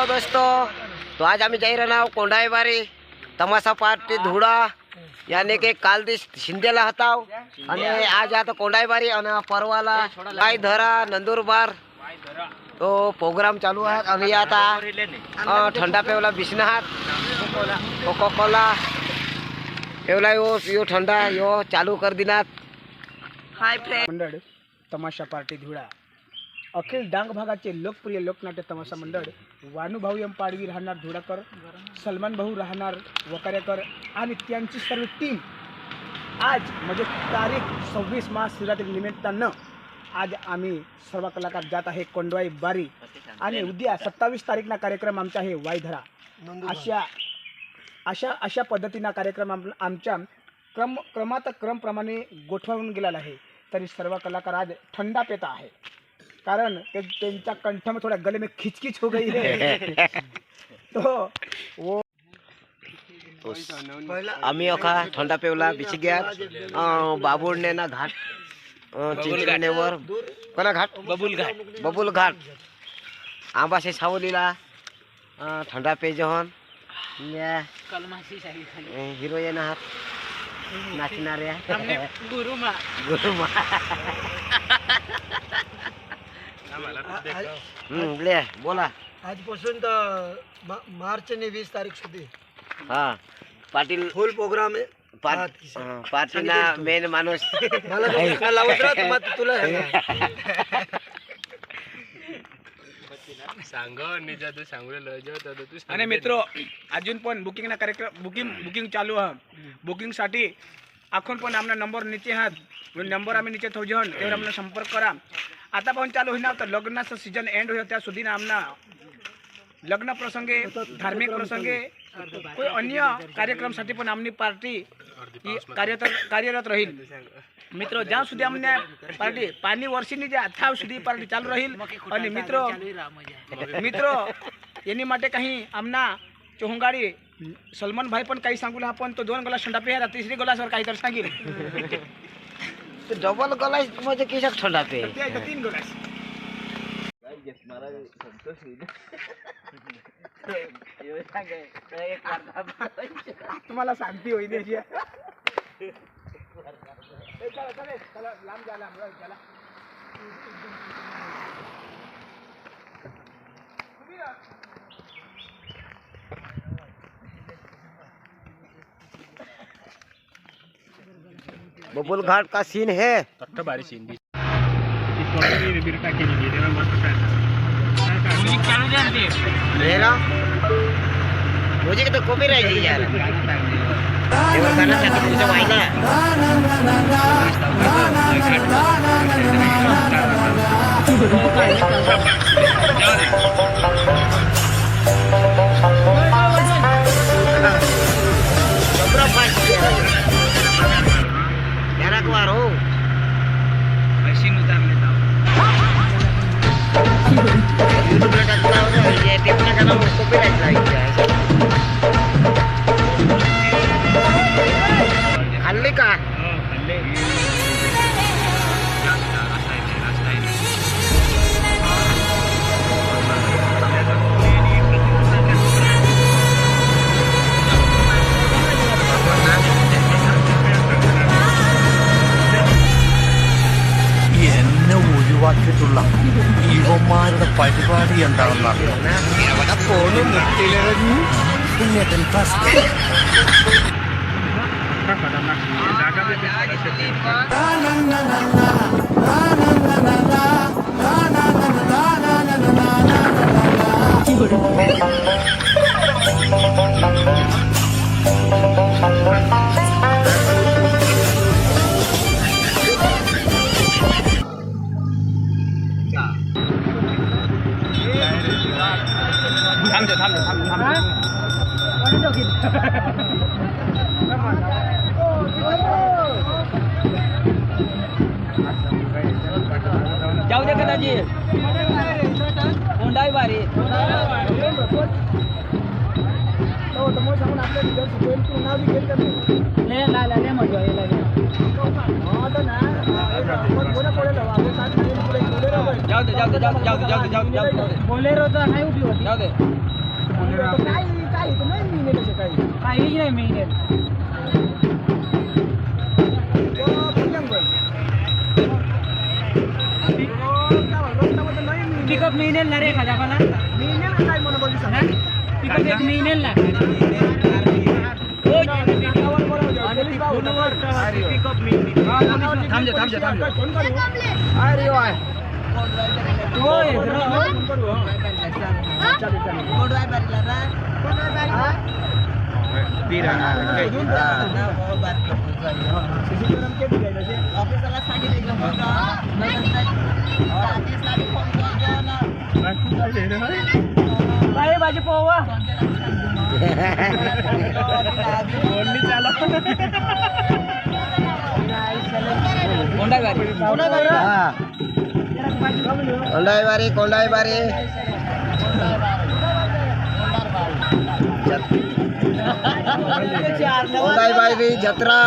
दोस्तों, तो आज आम्ही जाई रहना कोंढाईबारी तमाशा पार्टी धुळा यानी के काल दिस शिंदेला हताव आणि आज आता कोंढाईबारी आणि परवाला गाय धरा नंदुरबार तो प्रोग्राम चालू आहे आणि आता ठंडा पेवला बिस्नाहात कोका कोला पेवला यो ठंडा यो चालू कर दिनात. हाय फ्रेंड मंडळ तमाशा पार्टी धुळा अखिल डांग भागाचे लोकप्रिय लोकनाट्य तमाशा मंडळ वाणूभाऊ एम पाडवी राहणार धुळाकर, सलमान भाऊ राहणार वकारेकर आणि त्यांची सर्व टीम आज म्हणजे तारीख 26 महाशिवरात्री निमित्तानं आज आम्ही सर्व कलाकार जात आहे कोंढाईबारी आणि उद्या 27 तारीखना कार्यक्रम आमचा आहे वायधरा. अशा पद्धतीनं कार्यक्रम आमच्या क्रमप्रमाणे गोठवून गेलेला आहे. तरी सर्व कलाकार आज ठंडा पेता आहे कारण त्यांचा कंठ में थोड़ा गले में खिचखिच हो गई है. तो वो आम्ही अखा थंडा पेवला बिची गया बाबुळने ना घाट चिंचणेवर कोणा घाट बबुल घाट आंबाशे सावलीला थंडा पे जहन हिरोईन आहात नाचणाऱ्या गुरुमा ले बोला. आजपासून तर मार्च ने 20 तारीख सुधी हा पाटील फुल प्रोग्राम आहे. पार्टीना मेन माणूस मला लावत राहत मग तुला आणि मित्रो अजून पण बुकिंग ना कार्यक्रम बुकिंग चालू आहे. बुकिंग साठी आपण पण आमना नंबर नीचे आहात नंबर आम्ही नीचे ठेवजन त्यावर आम्हाला संपर्क करा. आता पण चालू होईना तर लग्नाचं सीजन एंड होईल त्या सुधीनं आमना लग्न प्रसंगे धार्मिक प्रसंगे कोई अन्य कार्यक्रमसाठी पण आमनी पार्टी ही कार्यरत राहील. मित्रो ज्या सुधी आमने पार्टी पाणी वर्षीनी जे अथाव सुधी पार्टी चालू राहील. आणि मित्रो यांनी માટે काही आमना चोहंगाडी सलमान भाई पण काही सांगू आपण तो 2 ग्लास थंडा पे तिसरी ग्लासवर काहीतरी सांगेल. डबल गलास म्हणजे किशाक थंडा पे 3 ग्लास तुम्हाला शांती होईल याची. चला लांब जा बबुल घाट का सीन है बारी सीन मेरा मुझे तो कॉपी रहेगी यार ये गाना था तो मुझे वाइना सबरा फास्ट यार अखबार हो मशीन उतार लेता हूँ यूट्यूब पे डालता हूँ ये टिप्पणी करना मुझको भी लाइक है खाल्ले का ിട്ടുള്ള ഇവന്മാരുടെ പരിപാടി എന്താണെന്ന് എവിടെ പോണു മുട്ടിലിറങ്ങി जाऊ दे कदाची कोंढाईबारी जाऊ जाऊ दे जाऊ दे जाऊ दे जाऊ दे जाऊ दे जाऊ दे जाऊ दे बोलेरोचा नाही उपयोग जाऊ दे काही नाही मिळेल काही नाही मिळेल पिकअप मिळेल ना रे एखाद्या मला मिळेल काय म्हणून बोलू सांग पिकअप एक मिळेल ना थांब जा थांब जा थांब जा अरे वाय काय भाजी पोवा कोंडाई बारी जत्रा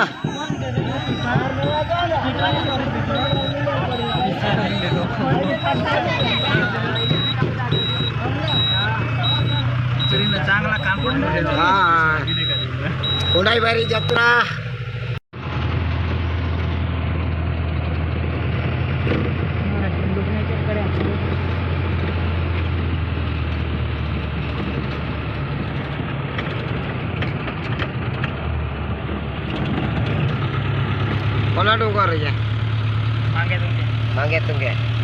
चांगला काम करून कोंडाई बारी जत्रा कोणा डोंगर मागे तुंगे